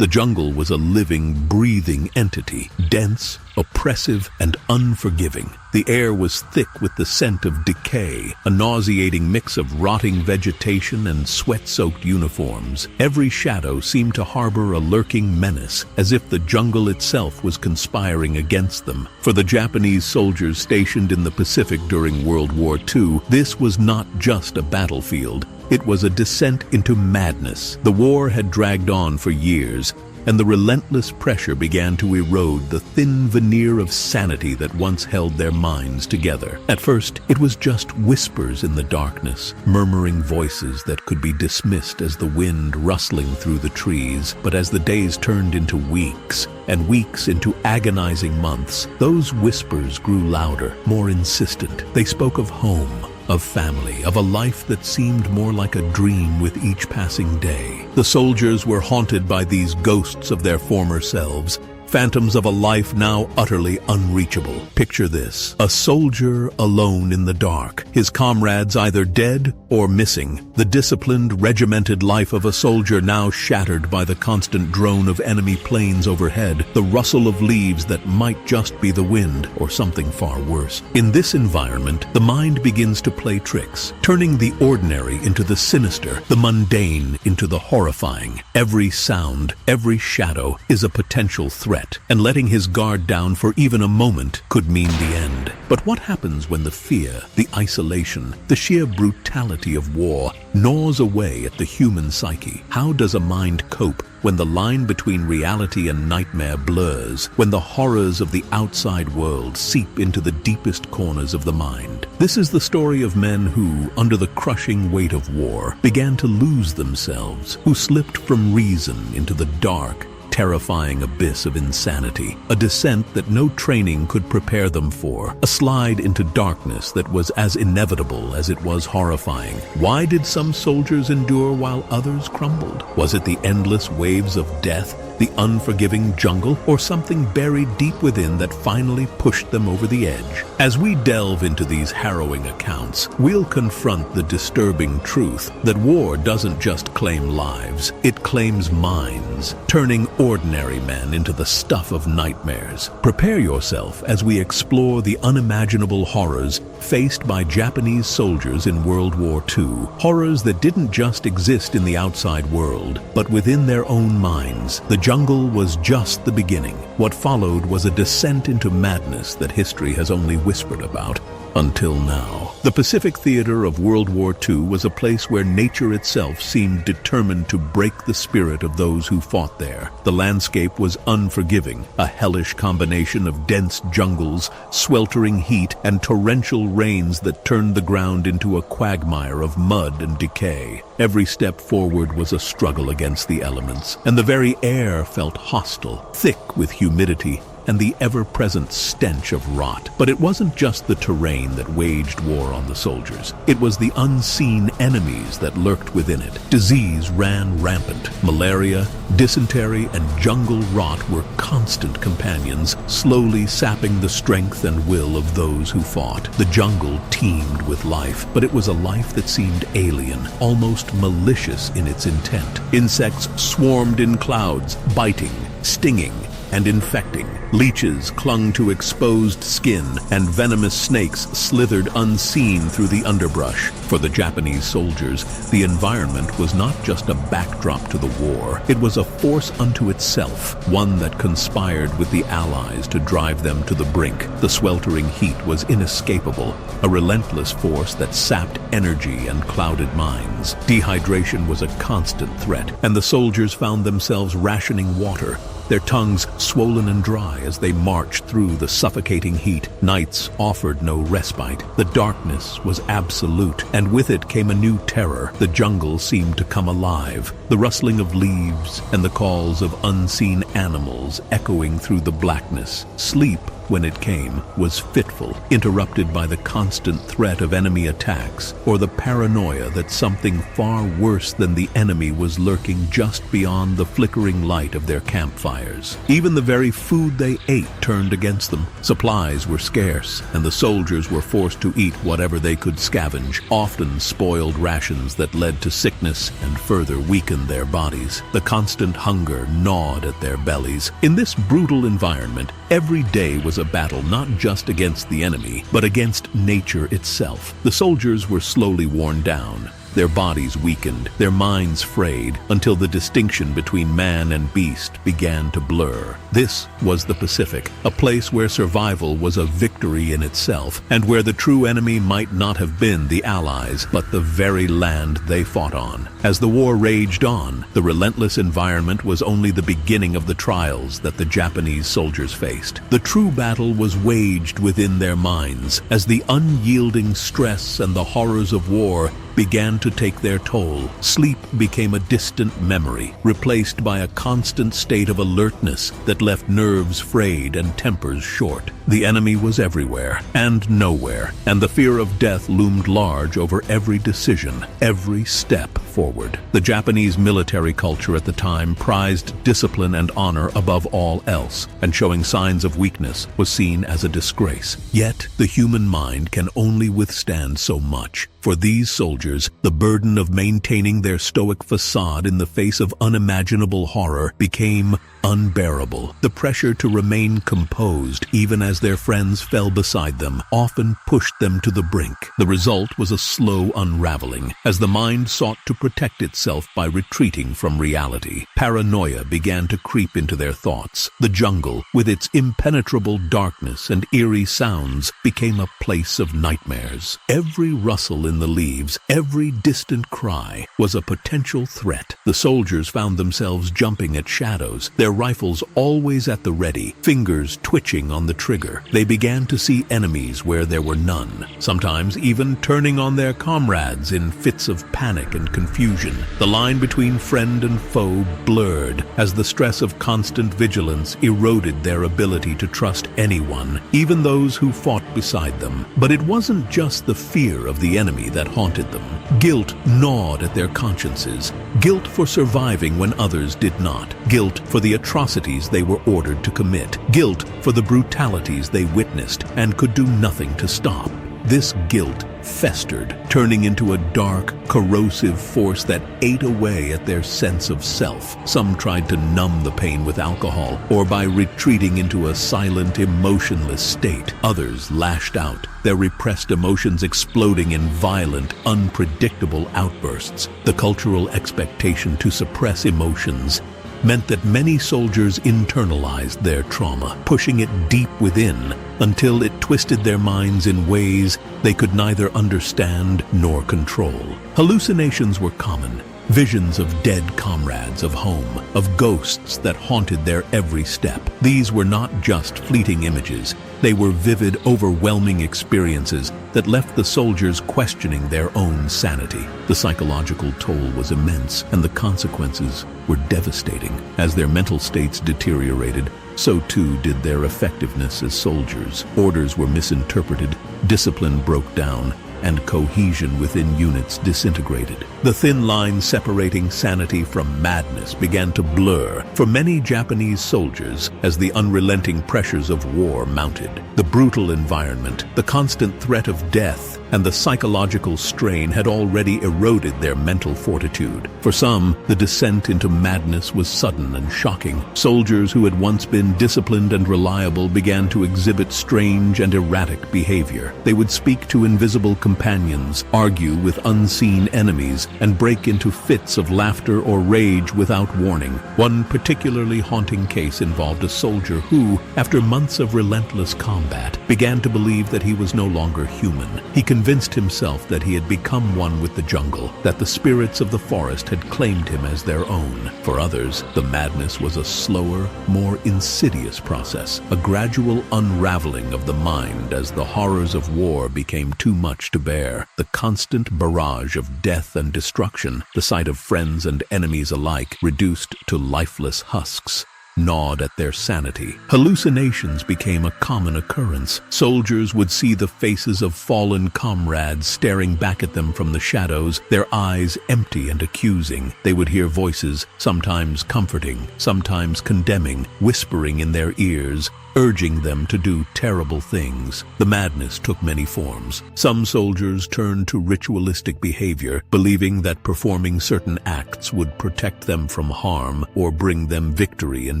The jungle was a living, breathing entity, dense, oppressive, and unforgiving. The air was thick with the scent of decay, a nauseating mix of rotting vegetation and sweat-soaked uniforms. Every shadow seemed to harbor a lurking menace, as if the jungle itself was conspiring against them. For the Japanese soldiers stationed in the Pacific during World War II, this was not just a battlefield. It was a descent into madness. The war had dragged on for years, and the relentless pressure began to erode the thin veneer of sanity that once held their minds together. At first, it was just whispers in the darkness, murmuring voices that could be dismissed as the wind rustling through the trees. But as the days turned into weeks, and weeks into agonizing months, those whispers grew louder, more insistent. They spoke of home, of family, of a life that seemed more like a dream with each passing day. The soldiers were haunted by these ghosts of their former selves, phantoms of a life now utterly unreachable. Picture this: a soldier alone in the dark, his comrades either dead or missing. The disciplined, regimented life of a soldier now shattered by the constant drone of enemy planes overhead, the rustle of leaves that might just be the wind or something far worse. In this environment, the mind begins to play tricks, turning the ordinary into the sinister, the mundane into the horrifying. Every sound, every shadow is a potential threat, and letting his guard down for even a moment could mean the end. But what happens when the fear, the isolation, the sheer brutality of war gnaws away at the human psyche? How does a mind cope when the line between reality and nightmare blurs, when the horrors of the outside world seep into the deepest corners of the mind? This is the story of men who, under the crushing weight of war, began to lose themselves, who slipped from reason into the dark, terrifying abyss of insanity, a descent that no training could prepare them for, a slide into darkness that was as inevitable as it was horrifying. Why did some soldiers endure while others crumbled? Was it the endless waves of death, the unforgiving jungle, or something buried deep within that finally pushed them over the edge? As we delve into these harrowing accounts, we'll confront the disturbing truth that war doesn't just claim lives, it claims minds, turning ordinary men into the stuff of nightmares. Prepare yourself as we explore the unimaginable horrors faced by Japanese soldiers in World War II, horrors that didn't just exist in the outside world, but within their own minds. The jungle was just the beginning. What followed was a descent into madness that history has only whispered about. Until now. The Pacific theater of World War II was a place where nature itself seemed determined to break the spirit of those who fought there. The landscape was unforgiving, a hellish combination of dense jungles, sweltering heat, and torrential rains that turned the ground into a quagmire of mud and decay. Every step forward was a struggle against the elements, and the very air felt hostile, thick with humidity and the ever-present stench of rot. But it wasn't just the terrain that waged war on the soldiers. It was the unseen enemies that lurked within it. Disease ran rampant. Malaria, dysentery, and jungle rot were constant companions, slowly sapping the strength and will of those who fought. The jungle teemed with life, but it was a life that seemed alien, almost malicious in its intent. Insects swarmed in clouds, biting, stinging, and infecting. Leeches clung to exposed skin, and venomous snakes slithered unseen through the underbrush. For the Japanese soldiers, the environment was not just a backdrop to the war. It was a force unto itself, one that conspired with the Allies to drive them to the brink. The sweltering heat was inescapable, a relentless force that sapped energy and clouded minds. Dehydration was a constant threat, and the soldiers found themselves rationing water, their tongues swollen and dry as they marched through the suffocating heat. Nights offered no respite. The darkness was absolute, and with it came a new terror. The jungle seemed to come alive, the rustling of leaves and the calls of unseen animals echoing through the blackness. Sleep when it came, was fitful, interrupted by the constant threat of enemy attacks or the paranoia that something far worse than the enemy was lurking just beyond the flickering light of their campfires. Even the very food they ate turned against them. Supplies were scarce, and the soldiers were forced to eat whatever they could scavenge, often spoiled rations that led to sickness and further weakened their bodies. The constant hunger gnawed at their bellies. In this brutal environment, every day was a battle not just against the enemy, but against nature itself. The soldiers were slowly worn down, their bodies weakened, their minds frayed, until the distinction between man and beast began to blur. This was the Pacific, a place where survival was a victory in itself, and where the true enemy might not have been the Allies, but the very land they fought on. As the war raged on, the relentless environment was only the beginning of the trials that the Japanese soldiers faced. The true battle was waged within their minds, as the unyielding stress and the horrors of war began to take their toll. Sleep became a distant memory, replaced by a constant state of alertness that left nerves frayed and tempers short. The enemy was everywhere and nowhere, and the fear of death loomed large over every decision, every step forward. The Japanese military culture at the time prized discipline and honor above all else, and showing signs of weakness was seen as a disgrace. Yet, the human mind can only withstand so much. For these soldiers, the burden of maintaining their stoic facade in the face of unimaginable horror became unbearable. The pressure to remain composed, even as their friends fell beside them, often pushed them to the brink. The result was a slow unraveling, as the mind sought to protect itself by retreating from reality. Paranoia began to creep into their thoughts. The jungle, with its impenetrable darkness and eerie sounds, became a place of nightmares. Every rustle in the leaves, every distant cry, was a potential threat. The soldiers found themselves jumping at shadows, their rifles always at the ready, fingers twitching on the trigger. They began to see enemies where there were none, sometimes even turning on their comrades in fits of panic and confusion. The line between friend and foe blurred as the stress of constant vigilance eroded their ability to trust anyone, even those who fought beside them. But it wasn't just the fear of the enemy that haunted them. Guilt gnawed at their consciences. Guilt for surviving when others did not. Guilt for the atrocities they were ordered to commit. Guilt for the brutalities they witnessed and could do nothing to stop. This guilt festered, turning into a dark, corrosive force that ate away at their sense of self. Some tried to numb the pain with alcohol or by retreating into a silent, emotionless state. Others lashed out, their repressed emotions exploding in violent, unpredictable outbursts. The cultural expectation to suppress emotions meant that many soldiers internalized their trauma, pushing it deep within until it twisted their minds in ways they could neither understand nor control. Hallucinations were common. Visions of dead comrades, of home, of ghosts that haunted their every step. These were not just fleeting images. They were vivid, overwhelming experiences that left the soldiers questioning their own sanity. The psychological toll was immense, and the consequences were devastating. As their mental states deteriorated, so too did their effectiveness as soldiers. Orders were misinterpreted, discipline broke down, and cohesion within units disintegrated. The thin line separating sanity from madness began to blur for many Japanese soldiers as the unrelenting pressures of war mounted. The brutal environment, the constant threat of death, and the psychological strain had already eroded their mental fortitude. For some, the descent into madness was sudden and shocking. Soldiers who had once been disciplined and reliable began to exhibit strange and erratic behavior. They would speak to invisible companions, argue with unseen enemies, and break into fits of laughter or rage without warning. One particularly haunting case involved a soldier who, after months of relentless combat, began to believe that he was no longer human. He convinced himself that he had become one with the jungle, that the spirits of the forest had claimed him as their own. For others, the madness was a slower, more insidious process, a gradual unraveling of the mind as the horrors of war became too much to bear. The constant barrage of death and destruction, the sight of friends and enemies alike reduced to lifeless husks. gnawed at their sanity. Hallucinations became a common occurrence. Soldiers would see the faces of fallen comrades staring back at them from the shadows, their eyes empty and accusing. They would hear voices, sometimes comforting, sometimes condemning, whispering in their ears, urging them to do terrible things. The madness took many forms. Some soldiers turned to ritualistic behavior, believing that performing certain acts would protect them from harm or bring them victory in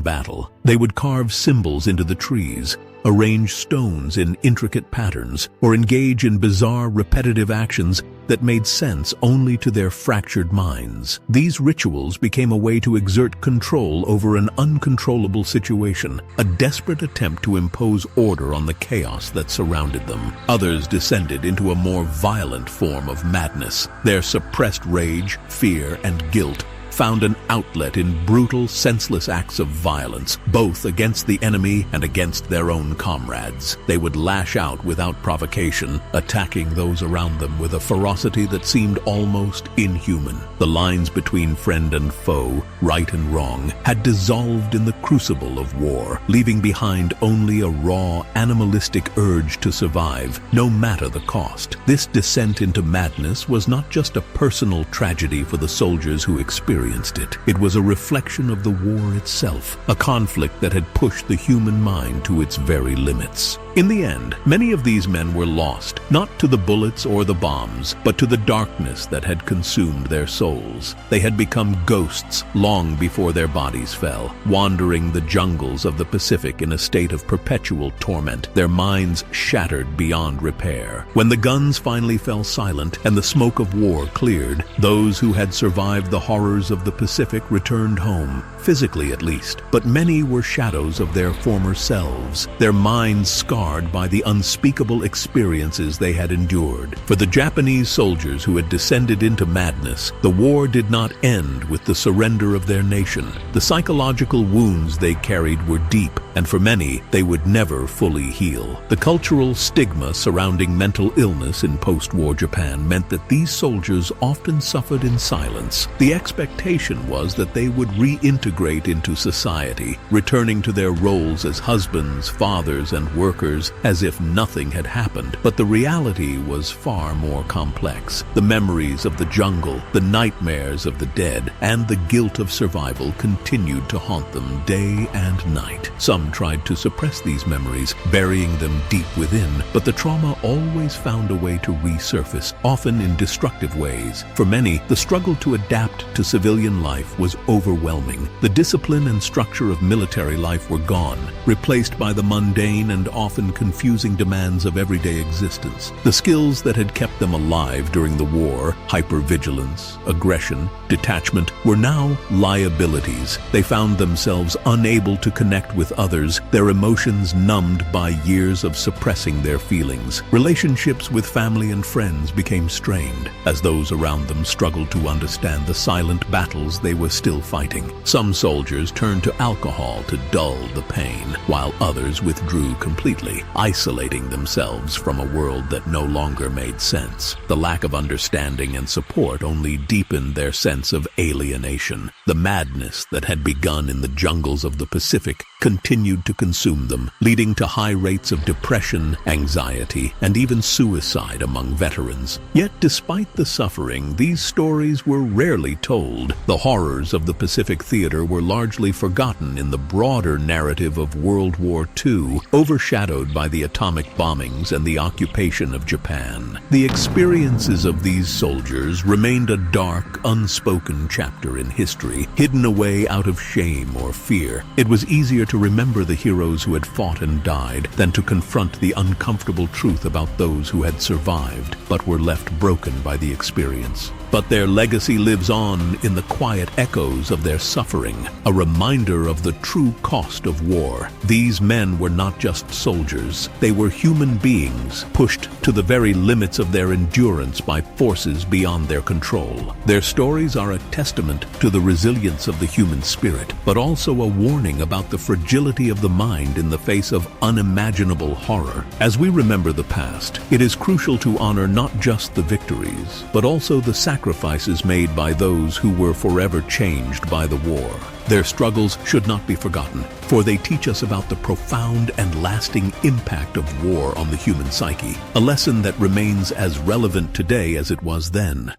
battle. They would carve symbols into the trees, arrange stones in intricate patterns, or engage in bizarre, repetitive actions that made sense only to their fractured minds. These rituals became a way to exert control over an uncontrollable situation, a desperate attempt to impose order on the chaos that surrounded them. Others descended into a more violent form of madness. Their suppressed rage, fear, and guilt found an outlet in brutal, senseless acts of violence, both against the enemy and against their own comrades. They would lash out without provocation, attacking those around them with a ferocity that seemed almost inhuman. The lines between friend and foe, right and wrong, had dissolved in the crucible of war, leaving behind only a raw, animalistic urge to survive, no matter the cost. This descent into madness was not just a personal tragedy for the soldiers who experienced it. It was a reflection of the war itself, a conflict that had pushed the human mind to its very limits. In the end, many of these men were lost, not to the bullets or the bombs, but to the darkness that had consumed their souls. They had become ghosts long before their bodies fell, wandering the jungles of the Pacific in a state of perpetual torment, their minds shattered beyond repair. When the guns finally fell silent and the smoke of war cleared, those who had survived the horrors of the Pacific returned home, physically at least, but many were shadows of their former selves, their minds scarred by the unspeakable experiences they had endured. For the Japanese soldiers who had descended into madness, the war did not end with the surrender of their nation. The psychological wounds they carried were deep, and for many, they would never fully heal. The cultural stigma surrounding mental illness in post-war Japan meant that these soldiers often suffered in silence. The expectation was that they would reintegrate into society, returning to their roles as husbands, fathers, and workers as if nothing had happened. But the reality was far more complex. The memories of the jungle, the nightmares of the dead, and the guilt of survival continued to haunt them day and night. Some tried to suppress these memories, burying them deep within, but the trauma always found a way to resurface, often in destructive ways. For many, the struggle to adapt to civilian life was overwhelming. The discipline and structure of military life were gone, replaced by the mundane and often confusing demands of everyday existence. The skills that had kept them alive during the war, hypervigilance, aggression, detachment, were now liabilities. They found themselves unable to connect with others, their emotions numbed by years of suppressing their feelings. Relationships with family and friends became strained, as those around them struggled to understand the silent battles they were still fighting. Some soldiers turned to alcohol to dull the pain, while others withdrew completely, isolating themselves from a world that no longer made sense. The lack of understanding and support only deepened their sense of alienation. The madness that had begun in the jungles of the Pacific continued to consume them, leading to high rates of depression, anxiety, and even suicide among veterans. Yet despite the suffering, these stories were rarely told. The horrors of the Pacific theater were largely forgotten in the broader narrative of World War II, overshadowed by the atomic bombings and the occupation of Japan. The experiences of these soldiers remained a dark, unspoken chapter in history, hidden away out of shame or fear. It was easier to remember the heroes who had fought and died than to confront the uncomfortable truth about those who had survived but were left broken by the experience. But their legacy lives on in the quiet echoes of their suffering, a reminder of the true cost of war. These men were not just soldiers. They were human beings, pushed to the very limits of their endurance by forces beyond their control. Their stories are a testament to the resilience of the human spirit, but also a warning about the fragility fragility of the mind in the face of unimaginable horror. As we remember the past, it is crucial to honor not just the victories, but also the sacrifices made by those who were forever changed by the war. Their struggles should not be forgotten, for they teach us about the profound and lasting impact of war on the human psyche, a lesson that remains as relevant today as it was then.